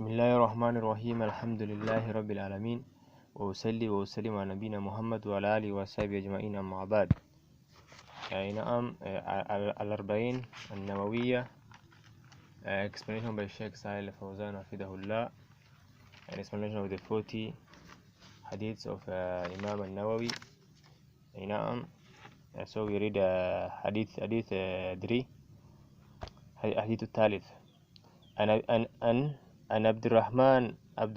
بسم الله الرحمن الرحيم الحمد لله رب العالمين وأصلي وأسلم على نبينا محمد وعلى آله وصحبه أجمعين أما بعد. نعم، الأربعين النووية explanation by Shaykh Saleh Al-Fawzan حفظه الله, an explanation of the 40 hadiths of Imam An-Nawawi. نعم, so we read hadith 3, hadith الثالث. عن عبد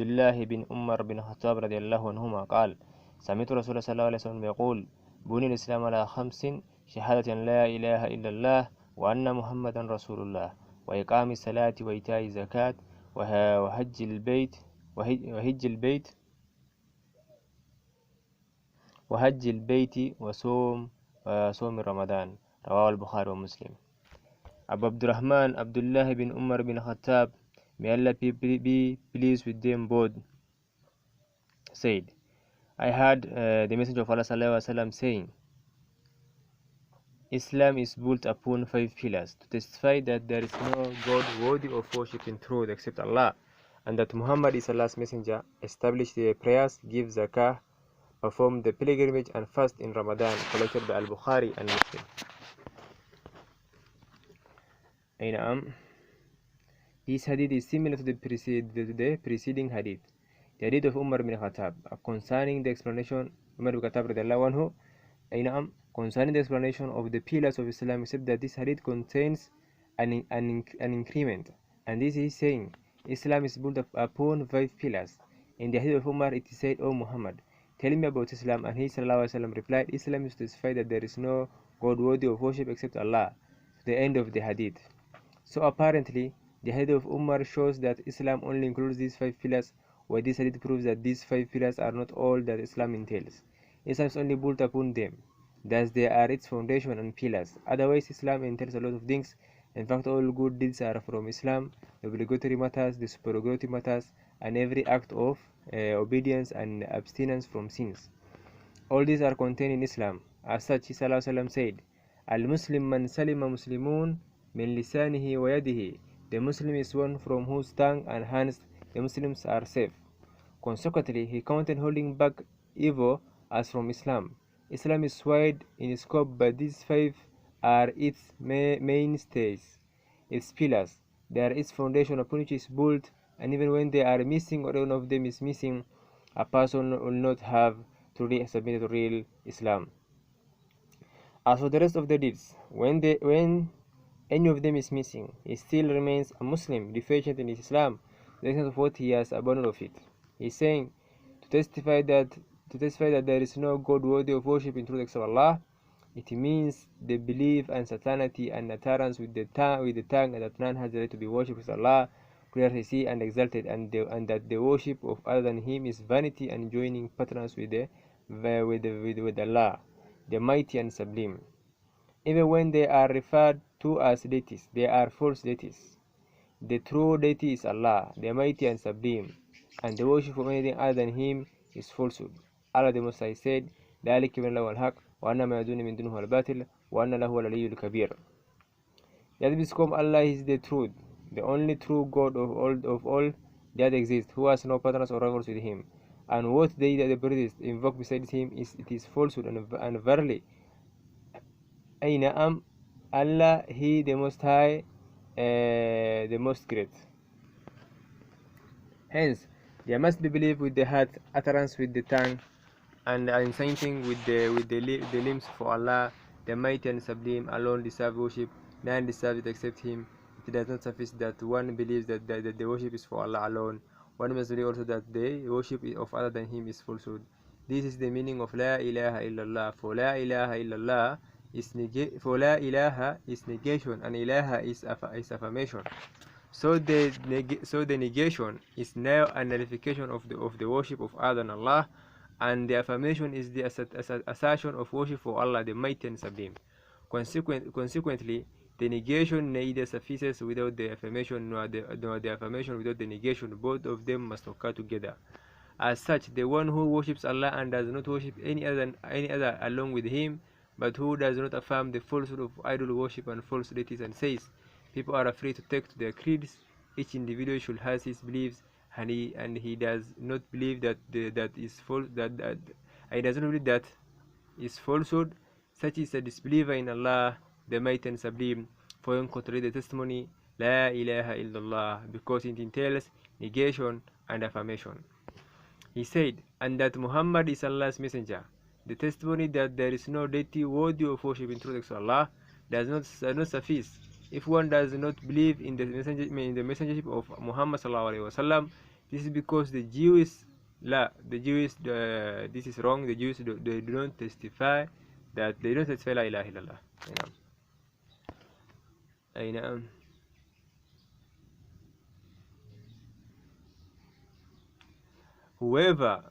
الله بن عمر بن الخطاب رضي الله عنهما قال: سمعت رسول الله صلى الله عليه وسلم يقول: بني الإسلام على 5: شهادة لا إله إلا الله وأن محمدا رسول الله وإقام الصلاة وإيتاء الزكاة وحج البيت وصوم رمضان. رواه البخاري ومسلم. Abu Abdurrahman Abdullah bin Umar bin Khattab, may Allah be pleased with them both, said, I heard the Messenger of Allah sallallahu alaihi wasallam saying, Islam is built upon 5 pillars: to testify that there is no God worthy of worship in truth except Allah, and that Muhammad is Allah's messenger; establish the prayers, give zakah, perform the pilgrimage, and fast in Ramadan. Collected by Al-Bukhari and Muslim. This hadith is similar to the preceding hadith, the hadith of Umar bin Khattab, concerning the explanation concerning the explanation of the pillars of Islam, except that this hadith contains an increment, and this is saying Islam is built upon 5 pillars. In the hadith of Umar, it is said, O Muhammad, tell me about Islam, and he sallallahu alaihi wasallam replied, Islam is to testify that there is no God worthy of worship except Allah, to the end of the hadith. So apparently, the hadith of Umar shows that Islam only includes these 5 pillars, while this hadith proves that these 5 pillars are not all that Islam entails. Islam is only built upon them. Thus, they are its foundation and pillars. Otherwise, Islam entails a lot of things. In fact, all good deeds are from Islam: the obligatory matters, the supererogatory matters, and every act of obedience and abstinence from sins. All these are contained in Islam. As such, He sallallahu alaihi wasallam said, Al-Muslim man salima muslimun min lisanihi wa yadihi. The Muslim is one from whose tongue and hands the Muslims are safe. Consequently, he counted holding back evil as from Islam. Islam is wide in scope, but these 5 are its mainstays, its pillars. They are its foundation upon which it is built, and even when they are missing or one of them is missing, a person will not have truly submitted to real Islam. As for the rest of the deeds, when any of them is missing, he still remains a Muslim, deficient in Islam, the extent of what he has abandoned of it. He is saying, to testify that there is no God worthy of worship in truth except Allah. It means the belief and certainty and utterance with the tongue that none has the right to be worshipped with Allah, clear is He and exalted, and that the worship of other than Him is vanity and joining partners with Allah, the mighty and sublime. Even when they are referred to as deities, they are false deities. The true deity is Allah, the mighty and sublime, and the worship of anything other than Him is falsehood. Allah the Most High said, ذَلِكَ بِأَنَّ اللَّهَ الْحَقُّ وَأَنَّ مَا يَدْعُونَ مِن دُونِهِ الْبَاطِلُ وَأَنَّ اللَّهَ هُوَ الْعَلِيُّ الْكَبِيرُ. That because Allah is the truth, the only true God of all that exists, who has no partners or rivals with Him, and what they that the priests invoke besides Him is falsehood and verily, Allah, He the Most High, the Most Great. Hence, there must be belief with the heart, utterance with the tongue, and inciting with the limbs for Allah, the mighty and sublime. Alone deserve worship, none deserves it except Him. It does not suffice that one believes that the worship is for Allah alone. One must believe also that the worship of other than Him is falsehood. This is the meaning of La ilaha illallah. For La ilaha illallah is negation, and ilaha is affirmation. So the negation is now a nullification of the worship of other than Allah, and the affirmation is the assertion of worship for Allah, the mighty and sublime. Consequently, the negation neither suffices without the affirmation, nor the affirmation without the negation. Both of them must occur together. As such, the one who worships Allah and does not worship any other along with Him, but who does not affirm the falsehood of idol worship and false deities, and says, people are free to take to their creeds, each individual should have his beliefs, he does not believe that that is false, that he does not believe that is falsehood, such is a disbeliever in Allah, the Mighty and Sublime, for him contrary the testimony La ilaha illallah, because it entails negation and affirmation. He said, and that Muhammad is Allah's messenger. The testimony that there is no deity worthy of worship in truth except Allah does not suffice. If one does not believe in the messengership of Muhammad sallallahu alaihi wasallam, this is because the Jews, this is wrong. The Jews they do not testify that they don't testify La ilaha illallah. Whoever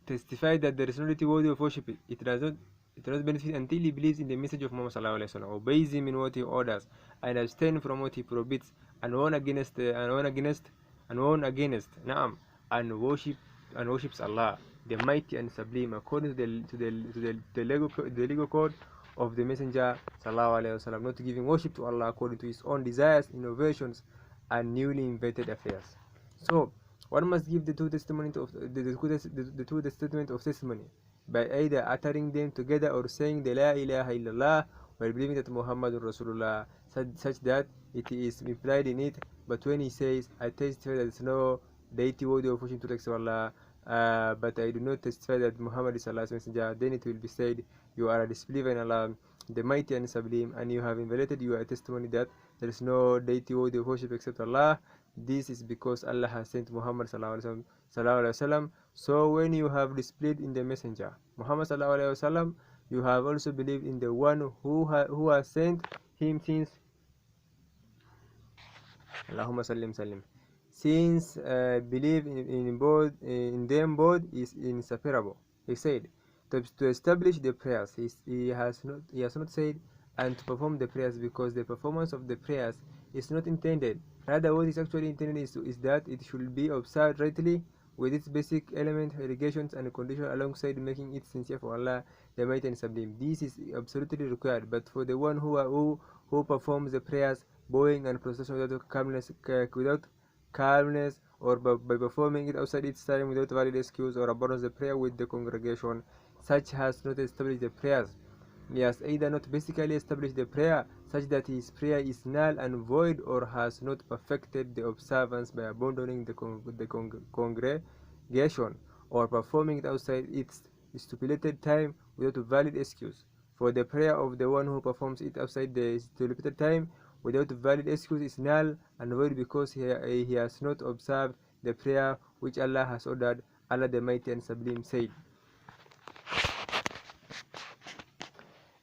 testified that there is no deity worthy of worship, it does not benefit until he believes in the message of Muhammad sallallahu alaihi wasallam, obeys him in what he orders, and abstain from what he forbids, and warn against, and worships Allah, the Mighty and Sublime, according to the legal code of the Messenger sallallahu alaihi wasallam, not giving worship to Allah according to his own desires, innovations, and newly invented affairs. So one must give the two testimonies of the statement of testimony by either uttering them together or saying the La ilaha illallah while believing that Muhammadur Rasulullah, such that it is implied in it. But when he says, I testify that there is no deity worthy of worship except Allah, but I do not testify that Muhammad is Allah's messenger, then it will be said, you are a disbeliever in Allah, the Mighty and Sublime, and you have invalidated your testimony that there is no deity worthy of worship except Allah. This is because Allah has sent Muhammad sallallahu alaihi wasallam. So when you have displayed in the messenger Muhammad sallallahu alaihi wasallam, you have also believed in the one who has sent him, since Allahumma sallim sallim. Since belief in them both is inseparable. He said, to establish the prayers, he has not said and to perform the prayers, because the performance of the prayers is not intended. Rather, what is actually intended is that it should be observed rightly with its basic element, obligations, and conditions, alongside making it sincere for Allah, the Mighty and Sublime. This is absolutely required. But for the one who performs the prayers, bowing and prostration without calmness, or by performing it outside its time without valid excuse, or abandons the prayer with the congregation, such has not established the prayers. He has either not basically established the prayer, such that his prayer is null and void, or has not perfected the observance by abandoning the congregation, or performing it outside its stipulated time without a valid excuse. For the prayer of the one who performs it outside the stipulated time without a valid excuse is null and void, because he has not observed the prayer which Allah has ordered. Allah the Mighty and Sublime said,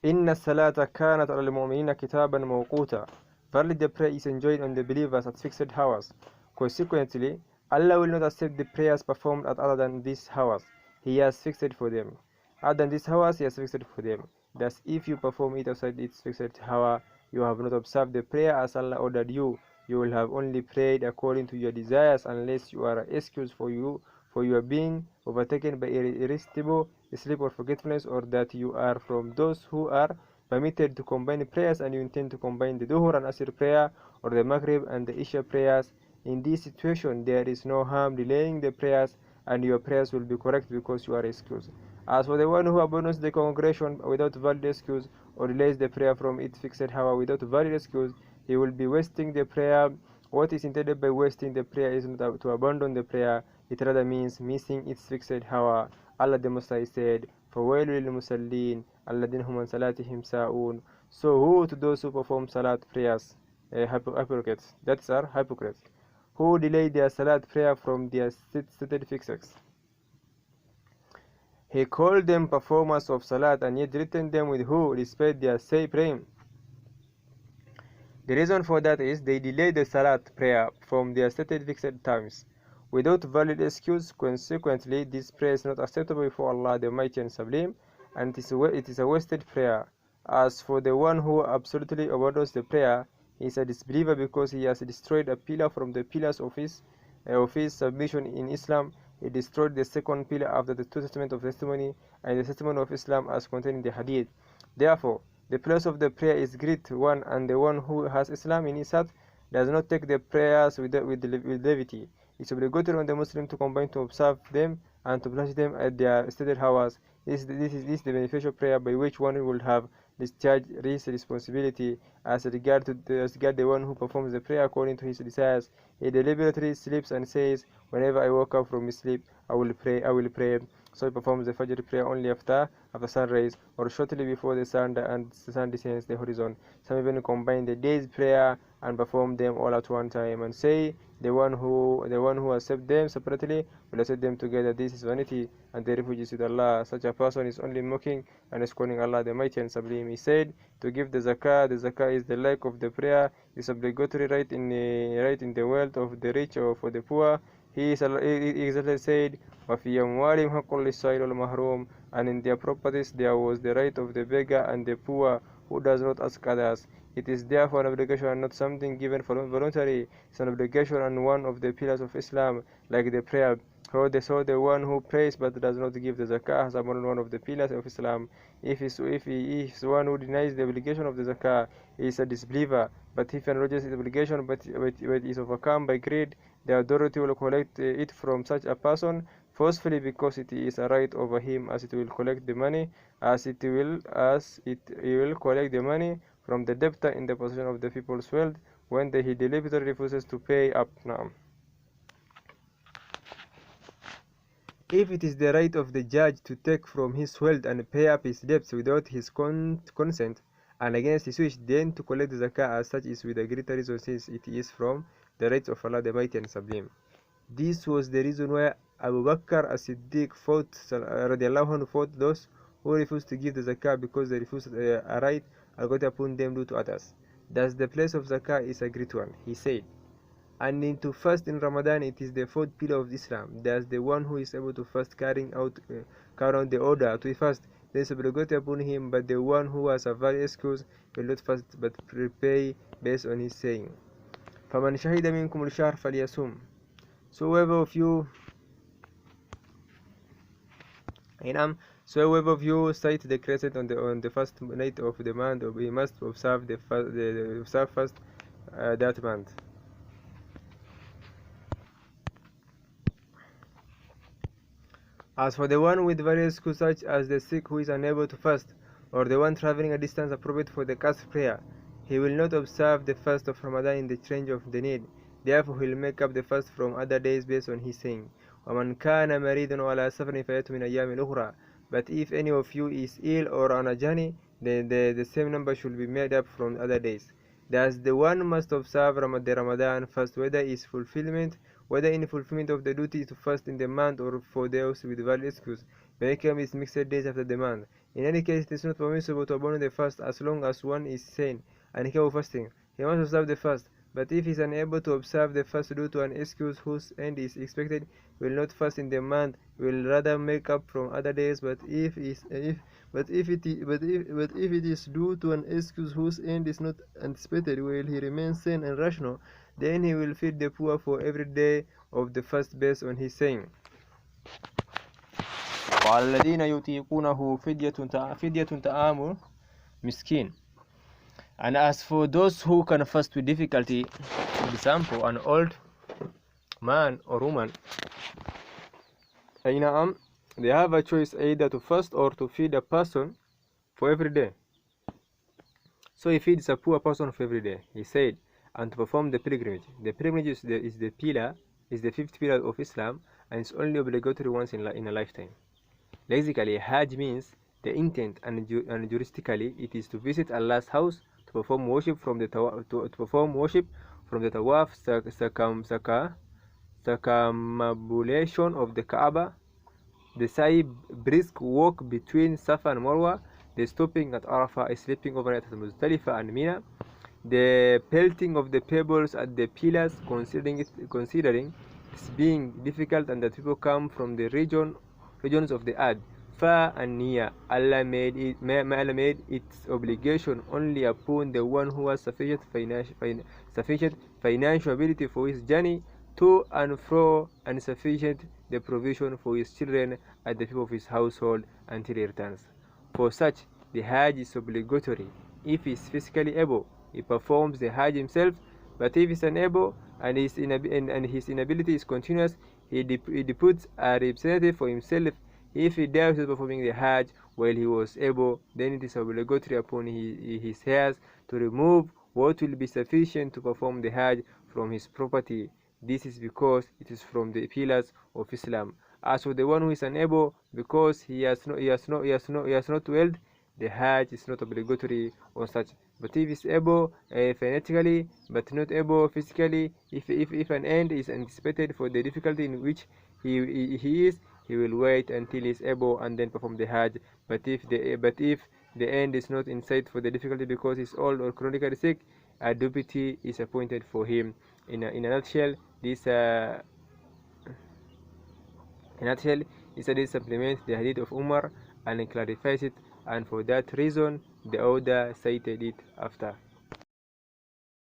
Inna salata kanat al mu'minina kitaban mawquta. Verily the prayer is enjoined on the believers at fixed hours. Consequently, Allah will not accept the prayers performed at other than these hours. He has fixed for them. Other than these hours, He has fixed for them. Thus, if you perform it outside its fixed hour, you have not observed the prayer as Allah ordered you. You will have only prayed according to your desires, unless you are excused for your being overtaken by irresistible sleep or forgetfulness, or that you are from those who are permitted to combine prayers, and you intend to combine the Dhuhr and Asr prayer, or the Maghrib and the Isha prayers. In this situation, there is no harm delaying the prayers, and your prayers will be correct because you are excused. As for the one who abandons the congregation without valid excuse, or delays the prayer from its fixed hour without valid excuse, he will be wasting the prayer. What is intended by wasting the prayer is not to abandon the prayer, it rather means missing its fixed hour. Allah the Most High said, فَوَيْلُ لِلْمُصَلِّينَ الَّذِينَ هُمْ عَنْ صَلَاتِهِمْ سَاهُونَ. So who to those who perform salat prayers? Hypocrites. That's are hypocrites, who delay their salat prayer from their stated fixes. He called them performers of salat, and yet threatened them with who despite their say praying. The reason for that is they delay the salat prayer from their stated fixed times without valid excuse. Consequently, this prayer is not acceptable before Allah the Mighty and Sublime, and it is a wasted prayer. As for the one who absolutely abandons the prayer, he is a disbeliever because he has destroyed a pillar from the pillars of his submission in Islam. He destroyed the second pillar after the two testaments of testimony and the testimony of Islam as contained in the Hadith. Therefore, the place of the prayer is great one, and the one who has Islam in his heart does not take the prayers with levity. It's obligatory on the Muslim to combine to observe them and to flash them at their stated hours. This is the beneficial prayer by which one will have discharged his responsibility as regard the one who performs the prayer according to his desires. He deliberately sleeps and says, "Whenever I wake up from sleep, I will pray. I will pray." So he performs the Fajr prayer only after sunrise or shortly before the sun descends the horizon. Some even combine the day's prayer and perform them all at one time and say, the one who accepts them separately will accept them together. This is vanity and the refuge is with Allah. Such a person is only mocking and scorning Allah the Mighty and Sublime. He said, to give the zakah. The zakah is the like of the prayer. It's obligatory right in the wealth of the rich or for the poor. He exactly said, وَفِي أَمْوَالِهِمْ حَقٌّ لِلسَّائِلِ وَالْمَحْرُومِ, and in their properties there was the right of the beggar and the poor who does not ask others. It is therefore an obligation and not something given voluntarily. It's an obligation and one of the pillars of Islam, like the prayer. So the one who prays but does not give the zakah has abandoned one of the pillars of Islam. If he is one who denies the obligation of the zakah, he is a disbeliever. But if he acknowledges its obligation but is overcome by greed, the authority will collect it from such a person forcefully, because it is a right over him, as it will collect the money collect the money from the debtor in the possession of the people's wealth when he deliberately refuses to pay up. Now, if it is the right of the judge to take from his wealth and pay up his debts without his consent and against his wish, then to collect the zakah as such is with a greater reason, since it is from the rights of Allah the Mighty and Sublime. This was the reason why Abu Bakr as-Siddiq fought those who refused to give the zakah, because they refused a right allotted upon them due to others. Thus the place of zakah is a great one, he said. And to fast in Ramadan, it is the fourth pillar of Islam. Thus the one who is able to fast carrying out the order to fast, there is obligatory upon him, but the one who has a valid excuse will not fast but repay based on his saying, فَمَنْ شَهِدَ مِنْكُمُ الشَّهْرَ فَلْيَصُمْ. So whoever of you sight the crescent on the first night of the month, he must observe fast that month. As for the one with various excuses, such as the sick who is unable to fast, or the one traveling a distance appropriate for the cast prayer, he will not observe the fast of Ramadan in the change of the need. Therefore he will make up the fast from other days based on his saying, وَمَنْ كَانَ مَرِيدًا وَعَلَى سَفَرٍ فَيَأْتُ مِنْ أَيَّامٍ أُخْرَى. But if any of you is ill or on a journey, then the same number should be made up from other days. Thus the one must observe the Ramadan fast, whether in fulfillment of the duty to fast in the month, or for those with valid excuse, become its mixed days after the month. In any case, it is not permissible to abandon the fast as long as one is sane and capable of fasting. He must observe the fast. But if he is unable to observe the fast due to an excuse whose end is expected, he will not fast in the month, he will rather make up from other days. But if it is due to an excuse whose end is not anticipated, while he remains sane and rational, then he will feed the poor for every day of the fast based on his saying, وَعَلَى الَّذِينَ يُطِيقُونَهُ فِدْيَةٌ طَعَامُ مِسْكِينٍ. And as for those who can fast with difficulty, for example, an old man or woman, they have a choice either to fast or to feed a person for every day. So he feeds a poor person for every day, he said, and to perform the pilgrimage. The pilgrimage is the fifth pillar of Islam, and it's only obligatory once in a lifetime. Basically, Hajj means the intent, and juristically it is to visit Allah's house, to perform worship from the tawaf, circumambulation of the Kaaba, the sa'i brisk walk between Safa and Marwa, the stopping at Arafah, sleeping overnight at Muzdalifah and Mina, the pelting of the pebbles at the pillars, considering it being difficult and that people come from the regions of the earth, far and near. Allah made its obligation only upon the one who has sufficient financial ability for his journey to and fro, and sufficient the provision for his children and the people of his household until he returns. For such, the Hajj is obligatory. If he is physically able, he performs the Hajj himself, but if he is unable, and his inability is continuous, he deputes a representative for himself. If he doubts performing the Hajj while he was able, then it is obligatory upon his heirs to remove what will be sufficient to perform the Hajj from his property. This is because it is from the pillars of Islam. As for the one who is unable because he has not wealth, the Hajj is not obligatory on such. But if he is able financially but not able physically, if an end is anticipated for the difficulty in which he is, he will wait until he is able and then perform the Hajj. But if the end is not in sight for the difficulty because he is old or chronically sick, a deputy is appointed for him. In a nutshell, this supplements the hadith of Umar and clarifies it, and for that reason the order cited it after.